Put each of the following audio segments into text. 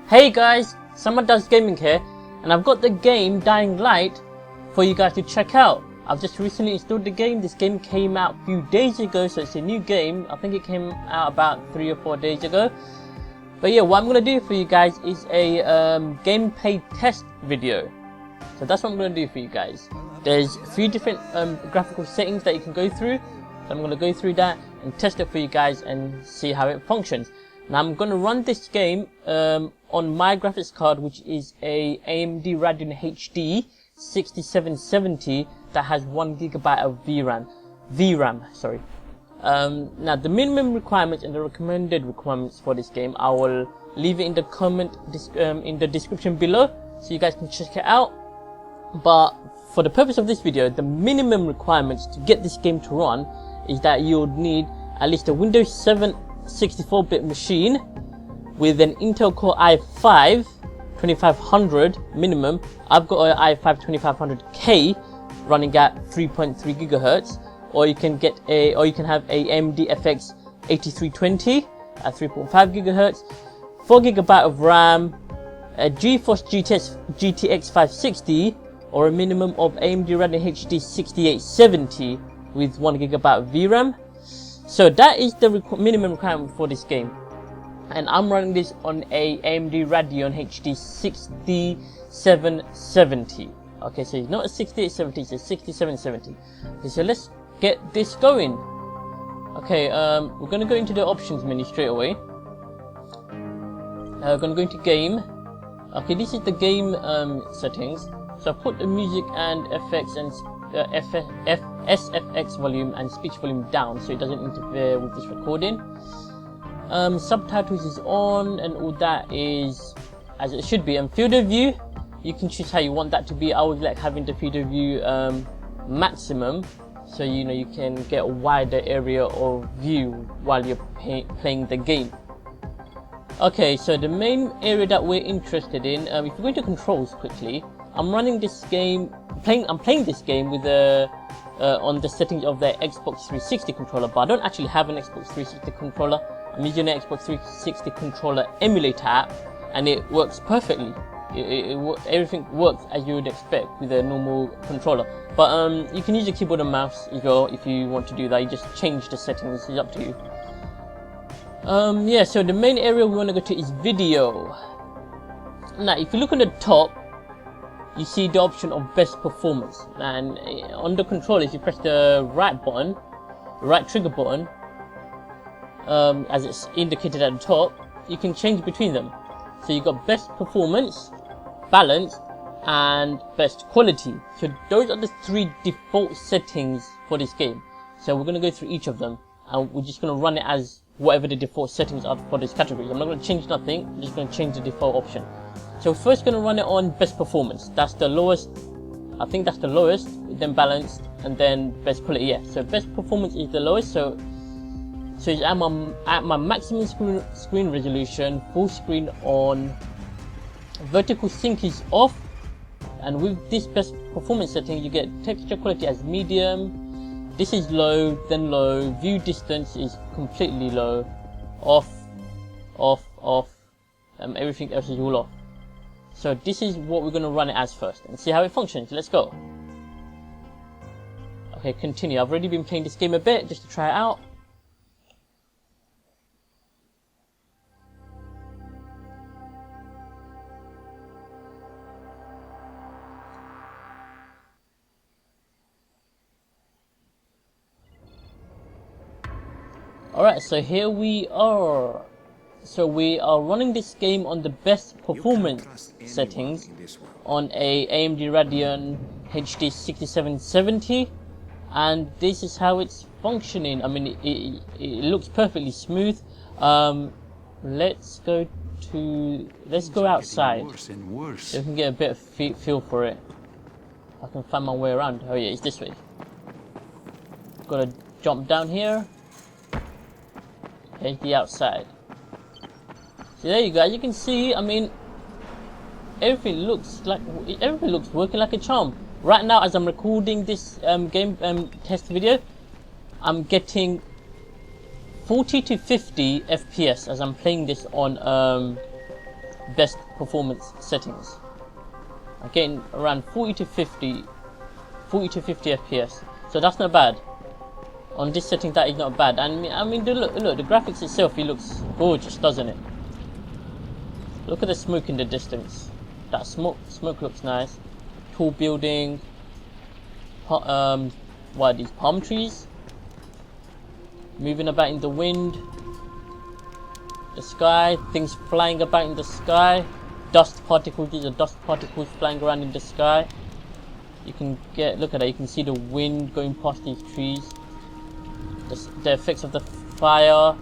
Hey guys, Someone Does Gaming here, and I've got the game Dying Light for you guys to check out. I've just recently installed the game. This game came out a few days ago, so it's a new game. I think it came out about 3 or 4 days ago. But yeah, what I'm going to do for you guys is a gameplay test video. So that's what I'm going to do for you guys. There's a few different graphical settings that you can go through. So I'm going to go through that and test it for you guys and see how it functions. Now I'm going to run this game on my graphics card, which is a AMD Radeon HD 6770 that has 1GB of VRAM. Sorry. Now the minimum requirements and the recommended requirements for this game, I will leave it in the in the description below, so you guys can check it out. But for the purpose of this video, the minimum requirements to get this game to run is that you would need at least a Windows 7 64-bit machine with an Intel Core i5 2500 minimum. I've got an i5 2500K running at 3.3 GHz, or you can have a AMD FX 8320 at 3.5 GHz, 4GB of RAM, a GeForce GTX 560, or a minimum of AMD Radeon HD 6870 with 1GB of VRAM. So that is the minimum requirement for this game, and I'm running this on a AMD Radeon HD 6770. Okay, so it's not a 6870, it's a 6770. Okay, so let's get this going. Okay, we're going to go into the options menu straight away. We're going to go into game. Okay, this is the game settings. So I put the music and effects and SFX volume and speech volume down so it doesn't interfere with this recording. Subtitles is on and all that is as it should be. And field of view, you can choose how you want that to be. I would like having the field of view maximum, so you know you can get a wider area of view while you're playing the game. Okay, so the main area that we're interested in, if we go into controls quickly, I'm running this game. I'm playing this game with on the settings of the Xbox 360 controller, but I don't actually have an Xbox 360 controller. I'm using an Xbox 360 controller emulator app, and it works perfectly. Everything works as you would expect with a normal controller. But you can use a keyboard and mouse as well if you want to do that. You just change the settings. It's up to you. Yeah. So the main area we want to go to is video. Now, if you look on the top, you see the option of best performance, and on the controller, if you press the right trigger button, as it's indicated at the top, you can change between them. So you've got best performance, balanced, and best quality. So those are the 3 default settings for this game. So we're going to go through each of them, and we're just going to run it as whatever the default settings are for this category. I'm not going to change nothing, I'm just going to change the default option. So we're first going to run it on best performance. That's the lowest. I think that's the lowest, then balanced, and then best quality. Yeah, so best performance is the lowest. So it's at my maximum screen resolution, full screen on, vertical sync is off, and with this best performance setting you get texture quality as medium. This is low, then low. View distance is completely low, off, everything else is all off. So this is what we're going to run it as first and see how it functions. Let's go. Okay, continue. I've already been playing this game a bit just to try it out. Alright, so here we are. So we are running this game on the best performance settings on a AMD Radeon HD 6770, and this is how it's functioning. I mean, it looks perfectly smooth. Let's go outside so we can get a bit of feel for it. I can find my way around. Oh yeah, it's this way. Gotta jump down here. Here's the outside. So there you go. As you can see, I mean, everything looks working like a charm. Right now, as I'm recording this game test video, I'm getting 40 to 50 FPS as I'm playing this on best performance settings. I'm getting around 40 to 50 FPS, so that's not bad. On this setting, that is not bad. And I mean, look, the graphics itself, it looks gorgeous, doesn't it? Look at the smoke in the distance. That smoke looks nice. Tall building. What are these, palm trees? Moving about in the wind. The sky, things flying about in the sky. Dust particles, these are dust particles flying around in the sky. You can look at that, you can see the wind going past these trees. The effects of the fire.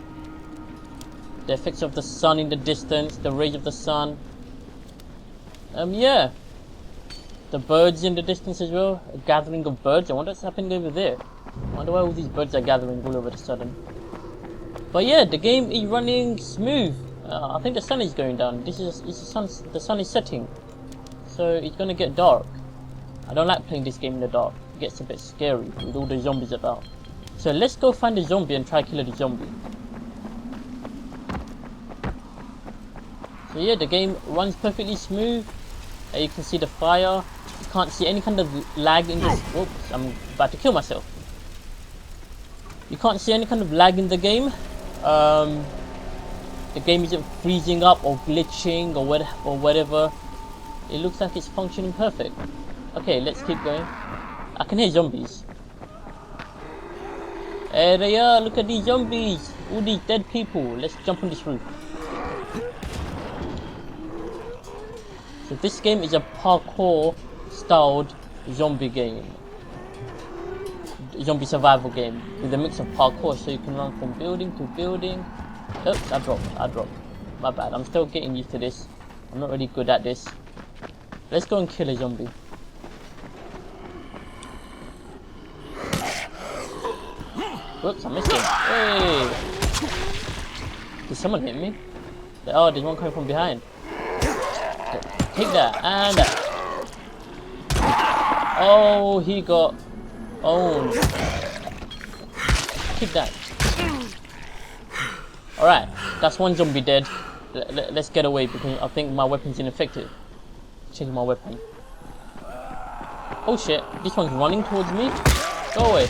The effects of the sun in the distance, the rays of the sun. Yeah. The birds in the distance as well. A gathering of birds. I wonder what's happening over there. I wonder why all these birds are gathering all over the sudden. But yeah, the game is running smooth. I think the sun is going down. The sun is setting. So it's gonna get dark. I don't like playing this game in the dark. It gets a bit scary with all the zombies about. So let's go find a zombie and try killing the zombie. So yeah, the game runs perfectly smooth. You can see the fire. You can't see any kind of lag in this. Whoops, I'm about to kill myself. You can't see any kind of lag in the game. The game isn't freezing up or glitching or whatever. It looks like it's functioning perfect. Okay, let's keep going. I can hear zombies. There they are, look at these zombies. All these dead people. Let's jump on this roof. So this game is a parkour styled zombie game. Zombie survival game with a mix of parkour, so you can run from building to building. Oops, I dropped. My bad, I'm still getting used to this. I'm not really good at this. Let's go and kill a zombie. Whoops, I missed him. Hey! Did someone hit me? Oh, there's one coming from behind. Take that, and that. Oh, he got owned. Take that. Alright, that's one zombie dead. Let's get away because I think my weapon's ineffective. Change my weapon. Oh shit, this one's running towards me. Go away.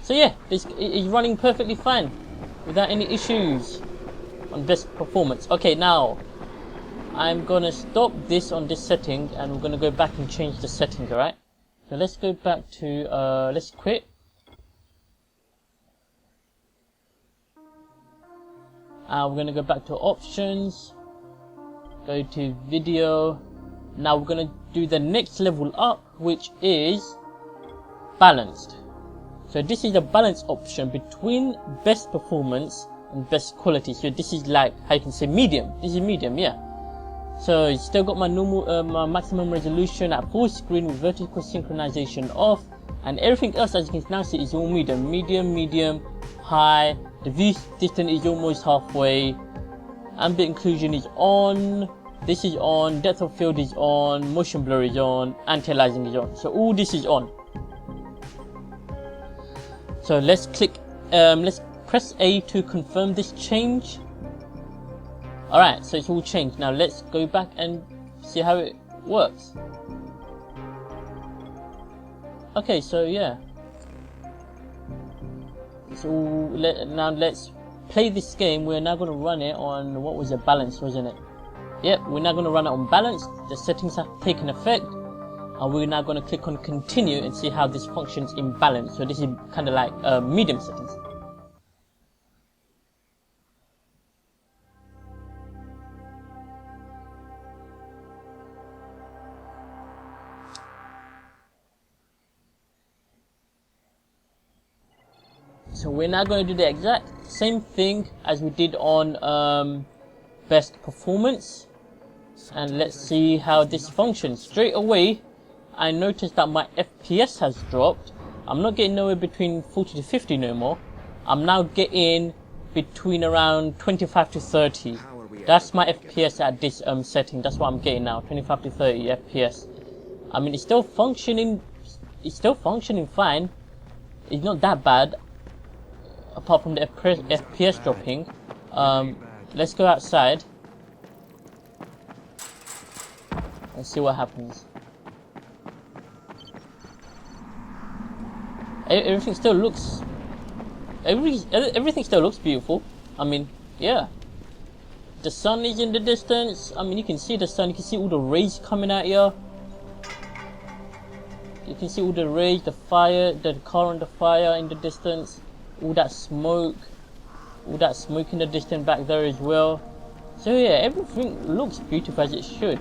So yeah, this is running perfectly fine without any issues on best performance. Okay, now I'm gonna stop this on this setting and we're gonna go back and change the settings, alright? So let's go back to, let's quit. We're gonna go back to options, go to video. Now we're gonna do the next level up, which is balanced. So this is the balance option between best performance and best quality. So this is like, how you can say medium. This is medium, yeah. So it's still got my normal, my maximum resolution at full screen with vertical synchronization off, and everything else, as you can now see, is all medium, medium, high. The view distance is almost halfway. Ambient inclusion is on. This is on. Depth of field is on. Motion blur is on. Anti-aliasing is on. So all this is on. So let's click. Let's press A to confirm this change. Alright, so it's all changed. Now let's go back and see how it works. Okay, so yeah. So now let's play this game. We're now going to run it on, what was it, balance, wasn't it? Yep, we're now going to run it on balance. The settings have taken effect. And we're now going to click on continue and see how this functions in balance. So this is kind of like medium settings. So we're now going to do the exact same thing as we did on best performance, and let's see how this functions. Straight away I noticed that my FPS has dropped. I'm not getting nowhere between 40 to 50 no more. I'm now getting between around 25 to 30. That's my FPS at this setting. That's what I'm getting now, 25 to 30 FPS. I mean, it's still functioning fine. It's not that bad, apart from the FPS dropping. Let's go outside and see what happens. Everything still looks beautiful. I mean, yeah. The sun is in the distance. I mean, you can see the sun. You can see all the rays coming at you. You can see all the rays, the fire, the car on the fire in the distance. All that smoke in the distance back there as well. So yeah, everything looks beautiful as it should.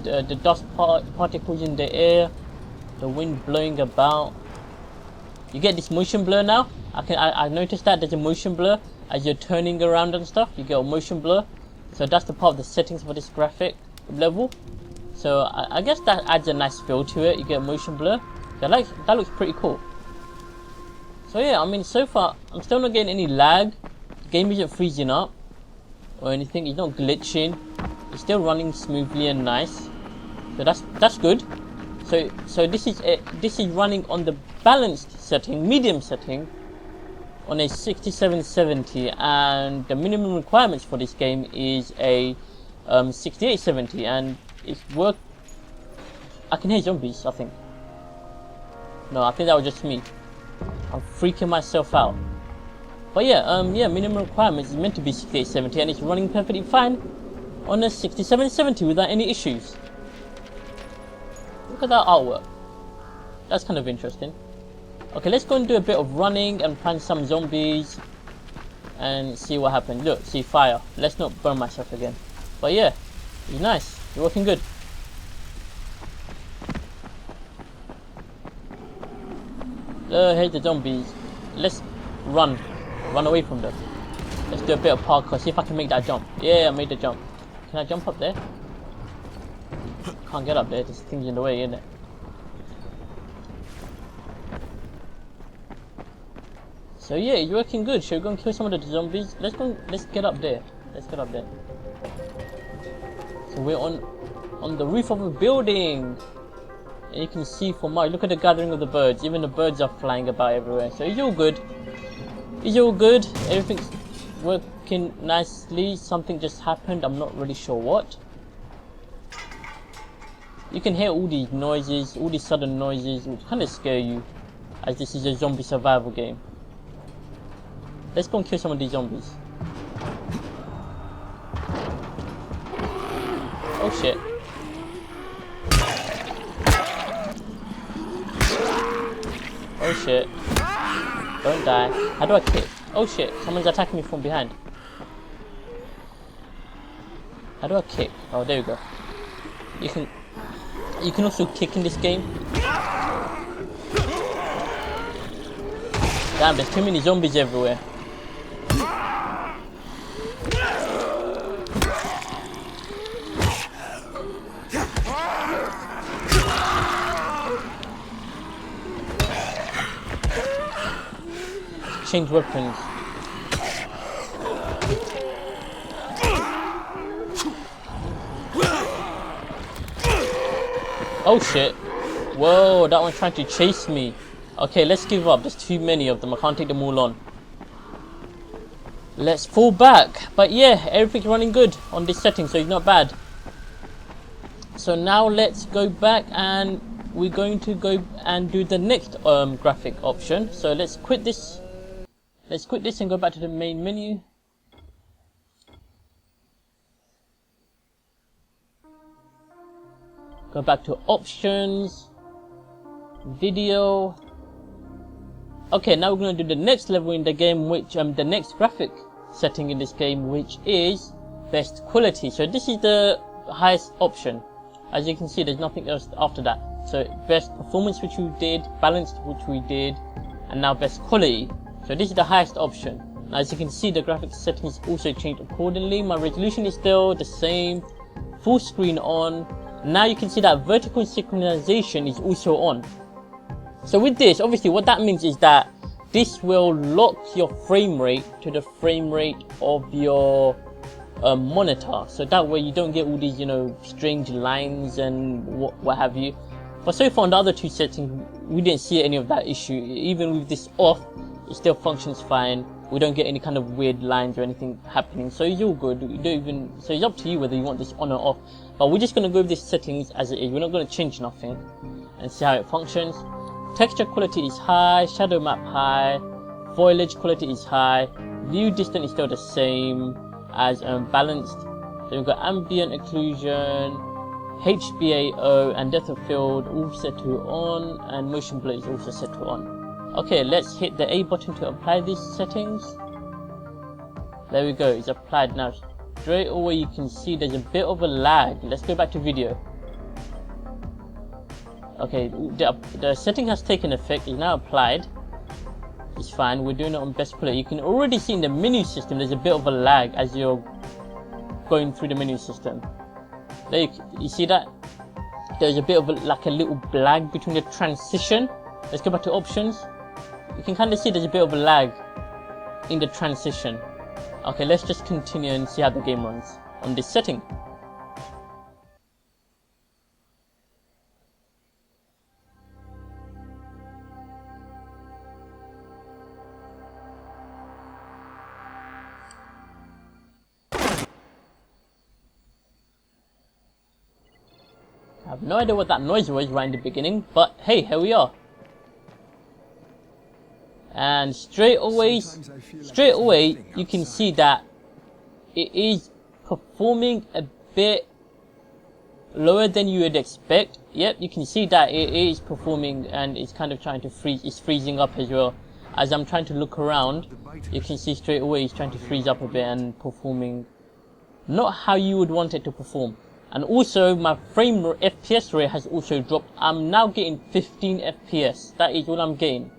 The dust particles in the air, the wind blowing about. You get this motion blur now. I noticed that there's a motion blur as you're turning around and stuff. You get a motion blur. So that's the part of the settings for this graphic level. So I guess that adds a nice feel to it. You get a motion blur. So that looks pretty cool. So yeah, I mean, so far I'm still not getting any lag. The game isn't freezing up or anything. It's not glitching. It's still running smoothly and nice. So that's good. So this is running on the balanced setting, medium setting, on a 6770, and the minimum requirements for this game is a 6870, and it's work. I can hear zombies, I think. No, I think that was just me. I'm freaking myself out. But yeah, minimum requirements is meant to be 6870, and it's running perfectly fine on a 6770 without any issues. Look at that artwork. That's kind of interesting. Okay, let's go and do a bit of running and find some zombies and see what happens. Look, see fire. Let's not burn myself again. But yeah, it's nice. It's working good. Here's the zombies. Let's run away from them. Let's do a bit of parkour. See if I can make that jump. Yeah, I made the jump. Can I jump up there? Can't get up there. This thing's in the way, isn't it? So yeah, it's working good. Should we go and kill some of the zombies? Let's get up there. Let's get up there. So we're on the roof of a building. And you can see from my look at the gathering of the birds. Even the birds are flying about everywhere. So it's all good. It's all good. Everything's working nicely. Something just happened. I'm not really sure what. You can hear all these noises, all these sudden noises, which kind of scare you, as this is a zombie survival game. Let's go and kill some of these zombies. Oh shit. Oh shit. Don't die. How do I kick? Oh shit, someone's attacking me from behind. How do I kick? Oh, there we go. You can also kick in this game. Damn, there's too many zombies everywhere. Change weapons. Oh shit. Whoa, that one's trying to chase me. Okay, let's give up. There's too many of them. I can't take them all on. Let's fall back. But yeah, everything's running good on this setting, so it's not bad. So now let's go back and we're going to go and do the next graphic option. So let's quit this. Let's quit this and go back to the main menu. Go back to options, video. Okay, now we're going to do the next level in the game, which the next graphic setting in this game, which is best quality. So this is the highest option. As you can see, there's nothing else after that. So best performance, which we did, balanced, which we did, and now best quality. So this is the highest option. Now, as you can see, the graphics settings also changed accordingly. My resolution is still the same, full screen on. Now you can see that vertical synchronization is also on. So with this, obviously what that means is that this will lock your frame rate to the frame rate of your monitor. So that way you don't get all these, you know, strange lines and what have you. But so far on the other two settings, we didn't see any of that issue. Even with this off, it still functions fine. We don't get any kind of weird lines or anything happening, so it's all good. We don't even, so it's up to you whether you want this on or off. But we're just going to go with these settings as it is. We're not going to change nothing and see how it functions. Texture quality is high, shadow map high, foliage quality is high, view distance is still the same as balanced. Then we've got ambient occlusion, HBAO and depth of field all set to on, and motion blur is also set to on. Okay, let's hit the A button to apply these settings. There we go, it's applied now. Straight away you can see there's a bit of a lag. Let's go back to video. Okay, the setting has taken effect, it's now applied. It's fine, we're doing it on best player. You can already see in the menu system there's a bit of a lag as you're going through the menu system. There you see that? There's a bit of like a little lag between the transition. Let's go back to options. You can kind of see there's a bit of a lag in the transition. Okay, let's just continue and see how the game runs on this setting. I have no idea what that noise was right in the beginning, but hey, here we are. And straight away you can see that it is performing a bit lower than you would expect. Yep, you can see that it is performing, and it's kind of trying to freeze. It's freezing up as well. As I'm trying to look around, you can see straight away it's trying to freeze up a bit and performing not how you would want it to perform. And also my FPS rate has also dropped. I'm now getting 15 FPS. That is all I'm getting.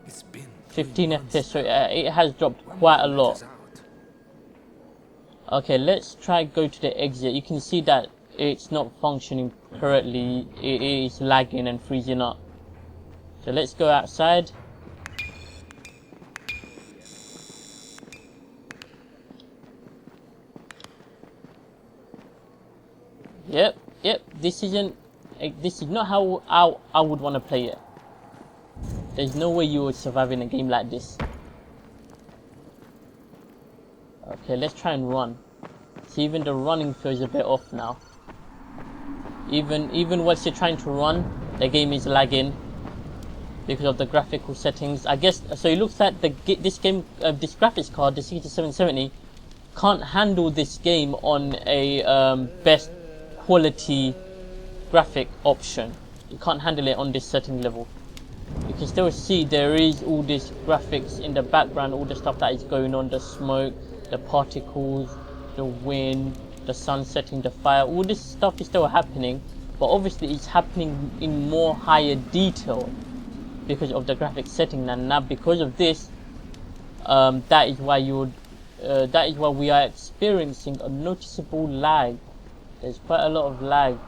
15 FPS, so it has dropped quite a lot. Okay, let's try go to the exit. You can see that it's not functioning correctly. It is lagging and freezing up. So let's go outside. Yep, this is not how I would want to play it. There's no way you would survive in a game like this. Okay, let's try and run. See, even the running feels a bit off now. Even whilst you're trying to run, the game is lagging because of the graphical settings. I guess so. It looks like this graphics card, the 6770, can't handle this game on a best quality graphic option. You can't handle it on this setting level. You can still see there is all this graphics in the background, all the stuff that is going on, the smoke, the particles, the wind, the sun setting, the fire, all this stuff is still happening, but obviously it's happening in more higher detail because of the graphic setting, and now because of this, that is why we are experiencing a noticeable lag. There's quite a lot of lag.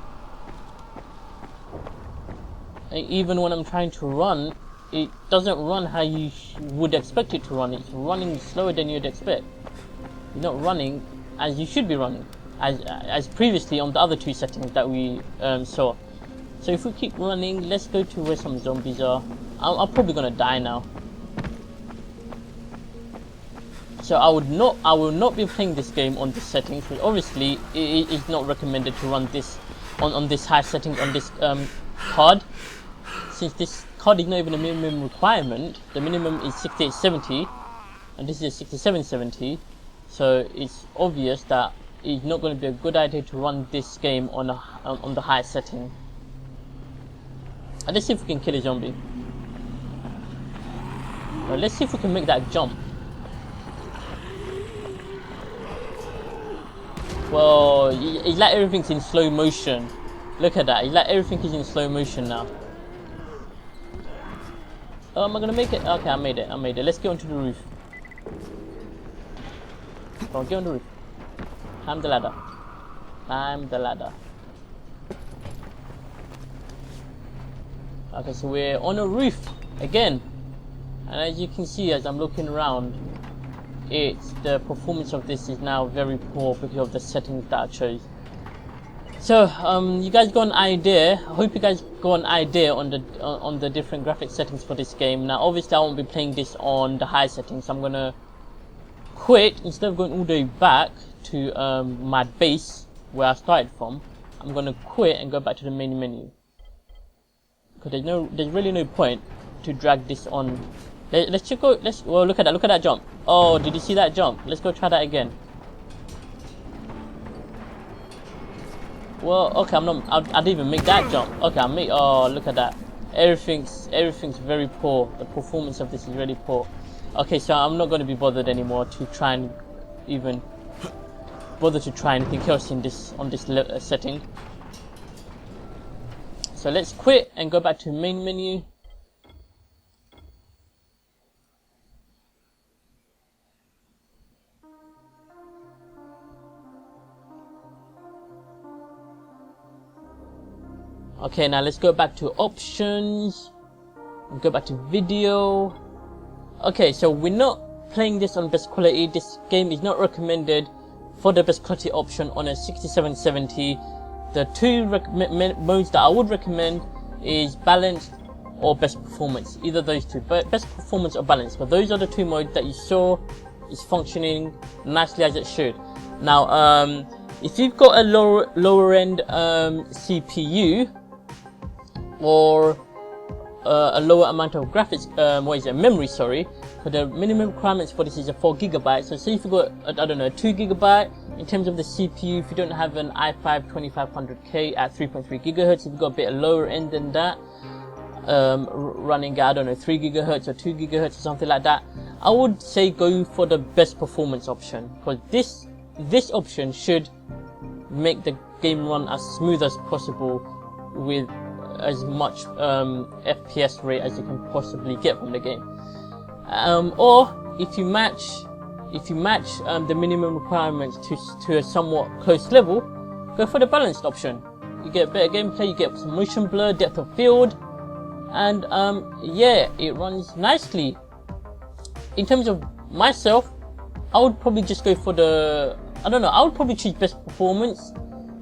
Even when I'm trying to run, it doesn't run how you would expect it to run. It's running slower than you'd expect. You're not running as you should be running, as previously on the other two settings that we saw. So if we keep running, let's go to where some zombies are. I'm probably gonna die now. So I will not be playing this game on this settings, because obviously it is not recommended to run this on this high settings on this card. Since this card is not even a minimum requirement, the minimum is 6870 and this is a 6770, so it's obvious that it's not going to be a good idea to run this game on the high setting. And let's see if we can kill a zombie. Well, let's see if we can make that jump. Well, it's like everything's in slow motion. Look at that, it's like everything is in slow motion now. Oh, am I gonna make it? Okay, I made it. Let's get onto the roof. Come on, get on the roof. Climb the ladder. Climb the ladder. Okay, so we're on a roof again. And as you can see, as I'm looking around, the performance of this is now very poor because of the settings that I chose. So you guys got an idea. I hope you guys got an idea on the different graphic settings for this game. Now obviously I won't be playing this on the high settings, so I'm gonna quit. Instead of going all the way back to my base where I started from, I'm gonna quit and go back to the main menu, because there's really no point to drag this on. Let's just go. Well, look at that jump. Oh, did you see that jump? Let's go try that again. Well, okay, I didn't even make that jump. Okay, oh, look at that. Everything's very poor. The performance of this is really poor. Okay, so I'm not going to be bothered anymore to try and even bother to try anything else on this setting. So let's quit and go back to main menu. Okay, now let's go back to options, go back to video. Okay, so we're not playing this on best quality. This game is not recommended for the best quality option on a 6770. The two modes that I would recommend is balanced or best performance, either those two, but best performance or balanced. But those are the two modes that you saw is functioning nicely as it should. Now if you've got a lower end CPU, or a lower amount of graphics, memory, sorry, because the minimum requirements for this is a 4 GB. So say if you've got, I don't know, 2 GB in terms of the CPU, if you don't have an i5 2500K at 3.3 GHz, if you've got a bit lower end than that, running at, I don't know, 3 GHz or 2 GHz or something like that, I would say go for the best performance option, because this option should make the game run as smooth as possible with as much FPS rate as you can possibly get from the game. Or if you match the minimum requirements to a somewhat close level, go for the balanced option. You get better gameplay, you get some motion blur, depth of field, and yeah, it runs nicely. In terms of myself, I would probably just go for I would probably choose best performance,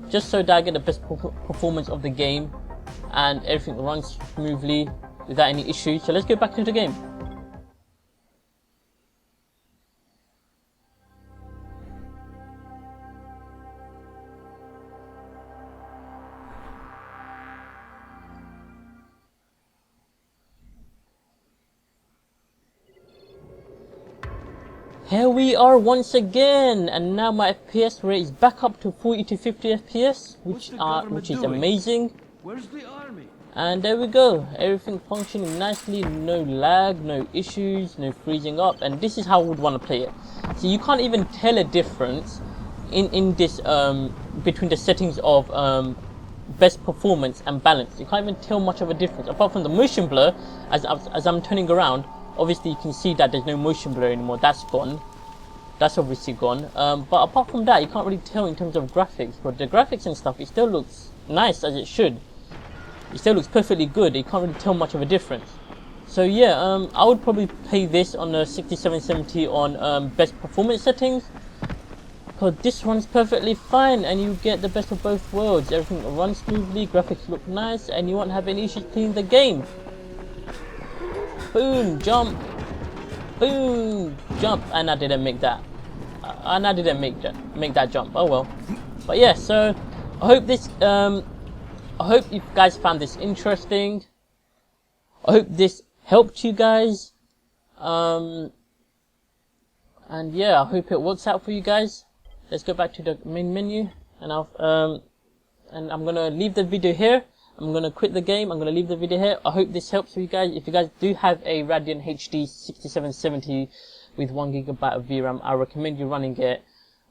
just so that I get the best performance of the game and everything runs smoothly without any issues. So let's go back into the game. Here we are once again, and now my FPS rate is back up to 40 to 50 FPS, which is amazing. Where's the army? And there we go, everything functioning nicely, no lag, no issues, no freezing up, and this is how I would want to play it. So you can't even tell a difference in this between the settings of best performance and balance. You can't even tell much of a difference apart from the motion blur. As I'm turning around, obviously you can see that there's no motion blur anymore. That's gone. That's obviously gone. But apart from that, you can't really tell in terms of graphics. But the graphics and stuff, it still looks nice as it should. It still looks perfectly good. You can't really tell much of a difference. So yeah, I would probably play this on the 6770 on best performance settings, because this runs perfectly fine and you get the best of both worlds. Everything runs smoothly, graphics look nice, and you won't have any issues playing the game. Boom, jump, boom, jump, and I didn't make that. And I didn't make that jump. Oh well. But yeah, so I hope this I hope you guys found this interesting. I hope this helped you guys. And yeah, I hope it works out for you guys. Let's go back to the main menu, and I'm gonna leave the video here. I'm gonna quit the game. I'm gonna leave the video here. I hope this helps you guys. If you guys do have a Radeon HD 6770 with 1 GB of VRAM, I recommend you running it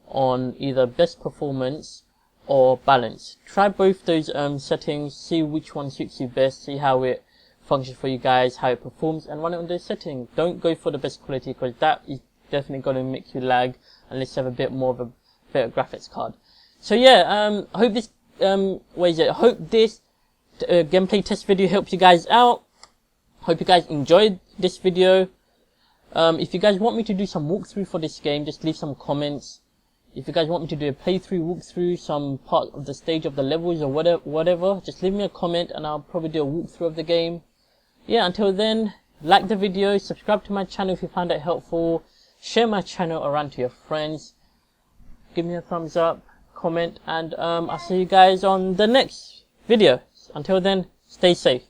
on either best performance or balance. Try both those settings, see which one suits you best, see how it functions for you guys, how it performs, and run it on those settings. Don't go for the best quality, because that is definitely going to make you lag unless you have a bit more of a better graphics card. So yeah, I hope this I hope this gameplay test video helped you guys out. Hope you guys enjoyed this video. If you guys want me to do some walkthrough for this game, just leave some comments. If you guys want me to do a playthrough, walkthrough, some part of the stage of the levels or whatever, just leave me a comment and I'll probably do a walkthrough of the game. Yeah, until then, like the video, subscribe to my channel if you found it helpful, share my channel around to your friends, give me a thumbs up, comment, and I'll see you guys on the next video. Until then, stay safe.